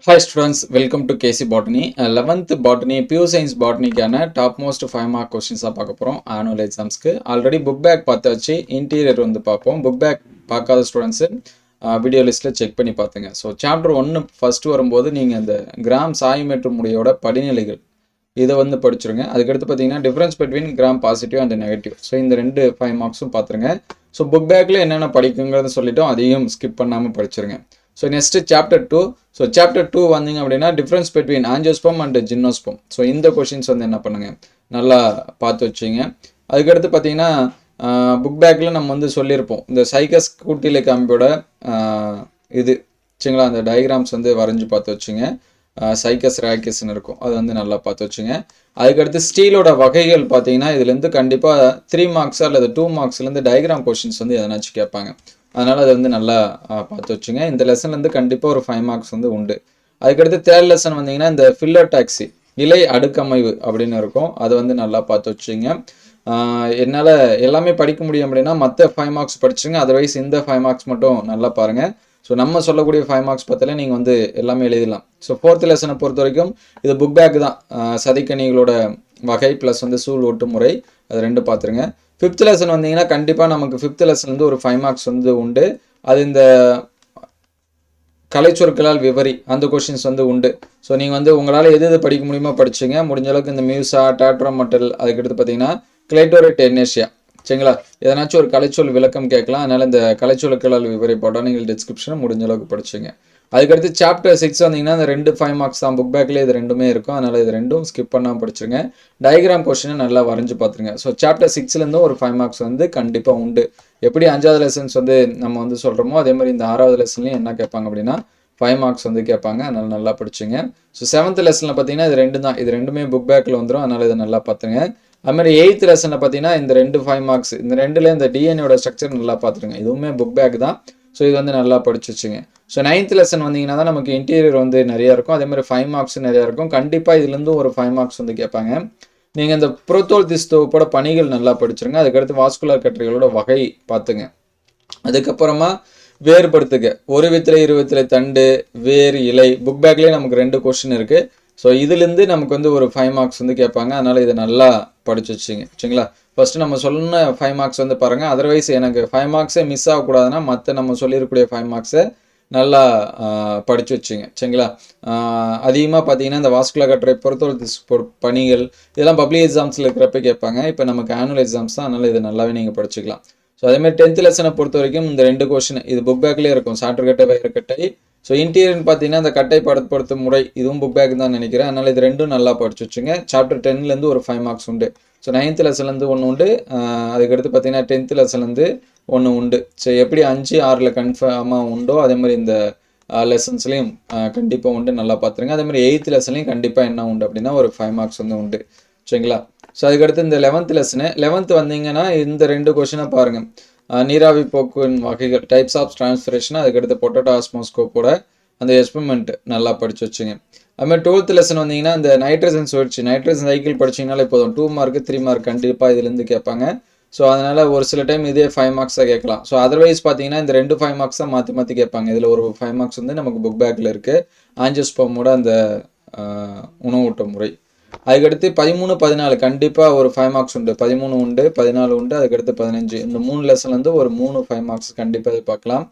Hi students, welcome to KC Botany. 11th Botany, Pure Science Botany-க்கான topmost 5 mark questions பார்க்க போறோம் annual exams-க்கு. Already book back பார்த்தாச்சு, interior வந்து பார்ப்போம். Book back பார்க்காத students video லிஸ்ட்டில் check பண்ணி பார்த்துங்க. ஸோ சாப்டர் 1 ஃபர்ஸ்ட் வரும்போது நீங்கள் இந்த கிராம் சாய்மேற்று முறையோட படிநிலைகள் இதை வந்து படிச்சிருங்க. அதுக்கடுத்து பார்த்தீங்கன்னா difference between gram positive and negative. So இந்த 5 மார்க்ஸும் பார்த்துருங்க. ஸோ புக் பேக்கில் என்னென்ன படிக்குங்கிறத சொல்லிட்டோம், அதையும் ஸ்கிப் பண்ணாமல் படிச்சிருங்க. So next chapter 2. So chapter 2 வந்தீங்க அப்படின்னா difference between angiosperm and gymnosperm. So இந்த கொஷின்ஸ் வந்து என்ன பண்ணுங்க, நல்லா பார்த்து வச்சிங்க. அதுக்கடுத்து பார்த்தீங்கன்னா புக் பேக்கில் நம்ம வந்து சொல்லியிருப்போம், இந்த சைக்கஸ் கூட்டிலை காம்பியோட இது சரிங்களா, அந்த டயக்ராம்ஸ் வந்து வரைஞ்சி பார்த்து வச்சுங்க. சைக்கஸ் ரேக்கஸ்ன்னு இருக்கும், அது வந்து நல்லா பார்த்து வச்சுங்க. அதுக்கடுத்து ஸ்டீலோட வகைகள் பார்த்தீங்கன்னா இதுலேருந்து கண்டிப்பாக 3 மார்க்ஸ் அல்லது 2 மார்க்ஸ்லேருந்து டயக்ராம் கொஷின்ஸ் வந்து எதனாச்சும் கேட்பாங்க. அதனால் அதை வந்து நல்லா பார்த்து வச்சுங்க. இந்த லெசன்லேருந்து கண்டிப்பாக ஒரு 5 மார்க்ஸ் வந்து உண்டு. அதுக்கடுத்து தேர்ட் லெசன் வந்தீங்கன்னா இந்த ஃபில்லர் டாக்ஸி இலை அடுக்கமைவு அப்படின்னு இருக்கும், அதை வந்து நல்லா பார்த்து வச்சுங்க. என்னால் எல்லாமே படிக்க முடியும் அப்படின்னா மற்ற 5 மார்க்ஸ் படிச்சுங்க, அதர்வைஸ் இந்த 5 மார்க்ஸ் மட்டும் நல்லா பாருங்கள். ஸோ நம்ம சொல்லக்கூடிய 5 மார்க்ஸ் பார்த்தாலே நீங்கள் வந்து எல்லாமே எழுதிடலாம். ஸோ ஃபோர்த் லெசனை பொறுத்த வரைக்கும் இது புக் பேக் தான். சதிக்கணிகளோட வகை ப்ளஸ் வந்து சூழ் ஒட்டு முறை, அது 2 பார்த்துருங்க. ஃபிஃப்த் லெசன் வந்தீங்கன்னா கண்டிப்பாக நமக்கு ஃபிஃப்த் லெசன்லேருந்து ஒரு 5 மார்க்ஸ் வந்து உண்டு. அது இந்த கலைச்சொற்களால் விவரி அந்த கொஷின்ஸ் வந்து உண்டு. ஸோ நீங்கள் வந்து உங்களால் எது படிக்க முடியுமோ படிச்சுங்க. முடிஞ்ச அளவுக்கு இந்த மியூசா டாட்ரோமட்டல், அதுக்கடுத்து பார்த்தீங்கன்னா கிளைட்டோரேட் டெர்னேஷியா சரிங்களா, எதனாச்சும் ஒரு கலைச்சொல் விளக்கம் கேட்கலாம். அதனால் இந்த கலைச்சொற்களால் விவரி பொட்டானிக்கல் டிஸ்கிரிப்ஷனை முடிஞ்ச அளவுக்கு படிச்சுங்க. அதுக்கடுத்து சாப்டர் 6 வந்தீங்கன்னா இந்த 5 மார்க்ஸ் தான். புக் பேக்கில் இது 2மே இருக்கும், அதனால் இது 2ம் ஸ்கிப் பண்ணாமல் படிச்சுருங்க. டயக்ராம் கொஷினை நல்லா வரைஞ்சி பார்த்துருங்க. ஸோ சாப்டர் 6லேருந்து ஒரு 5 மார்க்ஸ் வந்து கண்டிப்பாக உண்டு. எப்படி 5வது லெசன்ஸ் வந்து நம்ம வந்து சொல்கிறோமோ அதே மாதிரி இந்த 6வது லெசன்லையும் என்ன கேட்பாங்க அப்படின்னா 5 மார்க்ஸ் வந்து கேட்பாங்க. அதனால் நல்லா படிச்சுங்க. ஸோ 7th லெசனில் பார்த்தீங்கன்னா இது 2 தான், இது 2மே புக் பேக்கில் வந்துடும், அதனால் இதை நல்லா பார்த்துங்க. அதுமாதிரி 8th லெசனில் பார்த்தீங்கன்னா இந்த 5 மார்க்ஸ், இந்த 2ல இந்த டிஎன்ஏட ஸ்ட்ரக்சர் நல்லா பார்த்துருங்க, இதுவுமே புக் பேக் தான். ஸோ இது வந்து நல்லா படிச்சு வச்சுங்க. ஸோ 9th லெசன் வந்தீங்கன்னா தான் நமக்கு இன்டீரியர் வந்து நிறையா இருக்கும், அதே மாதிரி 5 மார்க்ஸ் நிறையா இருக்கும். கண்டிப்பாக இதுலேருந்து ஒரு 5 மார்க்ஸ் வந்து கேட்பாங்க. நீங்கள் இந்த புரோத்தோல் திஸ்தோப்போட பணிகள் நல்லா படிச்சிருங்க. அதுக்கடுத்து வாஸ்குலர் கட்டுரைகளோட வகை பார்த்துங்க. அதுக்கப்புறமா வேறுபடுத்துக, ஒரு வித்திலை, இரு வித்திலை, தண்டு, வேர், இலை. புக் பேக்லேயே நமக்கு 2 கொஸ்டின் இருக்குது. ஸோ இதுலேருந்து நமக்கு வந்து ஒரு 5 மார்க்ஸ் வந்து கேட்பாங்க. அதனால் இதை நல்லா படிச்சு வச்சுங்க சரிங்களா. ஃபஸ்ட்டு நம்ம சொன்ன 5 மார்க்ஸ் வந்து பாருங்கள். அதர்வைஸ் எனக்கு 5 மார்க்ஸே மிஸ் ஆகக்கூடாதுன்னா மற்ற நம்ம சொல்லியிருக்கக்கூடிய 5 மார்க்ஸை நல்லா படித்து வச்சுங்க சரிங்களா. அதிகமாக பார்த்தீங்கன்னா இந்த வாஸ்குலர் கட்டுரை, பொறுத்தவரை பணிகள், இதெல்லாம் பப்ளிக் எக்ஸாம்ஸில் இருக்கிறப்ப கேட்பாங்க. இப்போ நமக்கு ஆனுவல் எக்ஸாம்ஸ் தான், அதனால் இதை நல்லாவே நீங்கள் படிச்சுக்கலாம். ஸோ அதேமாதிரி 10th லெசனை பொறுத்த வரைக்கும் இந்த 2 கொஸ்டின் இது புக் பேக்லேயே இருக்கும், சாற்றுக்கட்டை வயிறுக்கட்டை. ஸோ இன்டீரியர்னு பார்த்தீங்கன்னா இந்த கட்டை படுத்தும் முறை, இதுவும் புக் பேக் தான் நினைக்கிறேன். அதனால் இது 2ம் நல்லா படிச்சு வச்சுங்க. சாப்டர் 10லேருந்து ஒரு 5 மார்க்ஸ் உண்டு. ஸோ 9th லெசன்லேருந்து 1 உண்டு. அதுக்கடுத்து பார்த்தீங்கன்னா 10th லெசன்லேருந்து 1 உண்டு. ஸோ எப்படி 5, 6ல் கன்ஃபார்மாக உண்டோ அதே மாதிரி இந்த லெசன்ஸ்லேயும் கண்டிப்பாக உண்டு, நல்லா பார்த்துருங்க. அதே மாதிரி 8th லெசன்லேயும் கண்டிப்பாக என்ன உண்டு அப்படின்னா ஒரு 5 மார்க்ஸ் வந்து உண்டு சரிங்களா. ஸோ அதுக்கடுத்து இந்த 11th லெசனு, 11th வந்தீங்கன்னா இந்த 2 கொஷினை பாருங்கள். நீராவி போக்குவின் வகைகள், டைப்ஸ் ஆஃப் டிரான்ஸ்பிரேஷன், அதுக்கடுத்து பொட்டேட்டோ ஆஸ்மோஸ்கோப்போட அந்த எக்ஸ்பெரிமெண்ட் நல்லா படிச்சு வச்சுங்க. அதுமாதிரி 12th லெசன் வந்தீங்கன்னா இந்த நைட்ரஜன் சுழற்சி, நைட்ரஜன் சைக்கிள் படிச்சிங்கனாலே போதும், 2 மார்க்கு 3 மார்க் கண்டிப்பாக இதுலேருந்து கேட்பாங்க. ஸோ அதனால் ஒரு சில டைம் இதே 5 மார்க்ஸாக கேட்கலாம். ஸோ அதர்வைஸ் பார்த்தீங்கன்னா இந்த 5 மார்க்ஸ் தான் மாற்றி மாற்றி கேட்பாங்க. இதில் ஒரு 5 மார்க்ஸ் வந்து நமக்கு புக் பேக்கில் இருக்குது, ஆஞ்சியோஸ்பர்மோட அந்த உணவூட்ட முறை. அதுக்கடுத்து 13, 14 கண்டிப்பாக ஒரு 5 மார்க்ஸ் உண்டு. 13 உண்டு, 14 உண்டு, அதுக்கடுத்து 15. இந்த 3 லெசன்லேருந்து ஒரு 5 மார்க்ஸ் கண்டிப்பாக பார்க்கலாம்.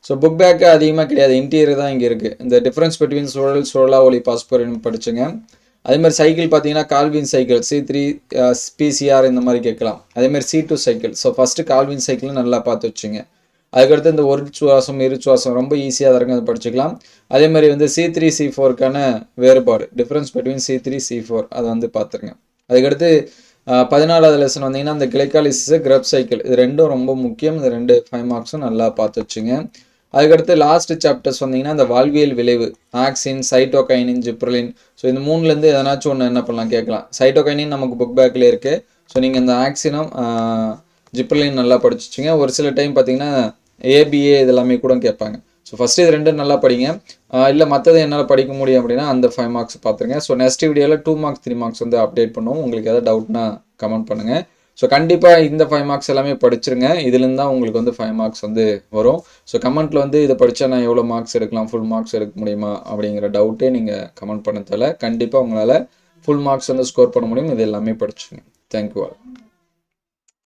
ஸோ புக் பேக்கு அதிகமாக கிடையாது, இன்டீரியர் தான் இங்கே இருக்குது. இந்த டிஃப்ரென்ஸ் பிட்வீன் சுழல், சுழலா ஒளி, பாஸ்போரின் படிச்சுங்க. அதேமாதிரி சைக்கிள் பார்த்தீங்கன்னா கால்வின் சைக்கிள், C3 PCR இந்த மாதிரி கேட்கலாம். அதேமாதிரி C2 cycle. So first Calvin cycle நல்லா பார்த்து வச்சுங்க. அதுக்கடுத்து இந்த ஒரு சுவாசம், இரு சுவாசம் ரொம்ப ஈஸியாக தான் இருக்கும், அதை படிச்சுக்கலாம். அதே மாதிரி வந்து C3 C4க்கான வேறுபாடு, டிஃப்ரென்ஸ் பிட்வீன் C3 C4 அதை வந்து பார்த்துருங்க. அதுக்கடுத்து 14வது லெசன் வந்தீங்கன்னா இந்த கிளைக்காலிசிஸ், கிரப் சைக்கிள், இது 2ம் ரொம்ப முக்கியம். இந்த 5 மார்க்ஸும் நல்லா பார்த்து வச்சுங்க. அதுக்கடுத்து லாஸ்ட் சாப்டர்ஸ் வந்தீங்கன்னா இந்த வாழ்வியல் விளைவு, ஆக்சின், சைட்டோகைனின், ஜிப்ரலின். ஸோ இந்த 3லேருந்து எதனாச்சும் ஒன்று என்ன பண்ணலாம் கேட்கலாம். சைட்டோகைனின் நமக்கு புக் பேக்கில் இருக்குது. ஸோ நீங்கள் இந்த ஆக்சினும் ஜிப்ரலின் நல்லா படிச்சு வச்சுங்க. ஒரு சில டைம் பார்த்தீங்கன்னா ABA இதெல்லாமே கூட கேட்பாங்க. ஸோ ஃபஸ்ட்டு இது 2 நல்லா படிங்க. இல்லை மற்றது என்னால் படிக்க முடியும் அப்படின்னா அந்த 5 மார்க்ஸ் பார்த்துருங்க. ஸோ நெக்ஸ்ட் வீடியோவில் 2 மார்க்ஸ் 3 மார்க்ஸ் வந்து அப்டேட் பண்ணுவோம். உங்களுக்கு எதாவது டவுட்னா கமெண்ட் பண்ணுங்கள். ஸோ கண்டிப்பாக இந்த 5 மார்க்ஸ் எல்லாமே படிச்சிருங்க. இதுலேருந்து தான் உங்களுக்கு வந்து 5 மார்க்ஸ் வந்து வரும். ஸோ கமெண்ட்டில் வந்து இதை படித்தா நான் எவ்வளோ மார்க்ஸ் எடுக்கலாம், ஃபுல் மார்க்ஸ் எடுக்க முடியுமா அப்படிங்கிற டவுட்டே நீங்கள் கமெண்ட் பண்ண தேவை. கண்டிப்பாக உங்களால் ஃபுல் மார்க்ஸ் வந்து ஸ்கோர் பண்ண முடியும். இது எல்லாமே படிச்சுங்க. Thank you all.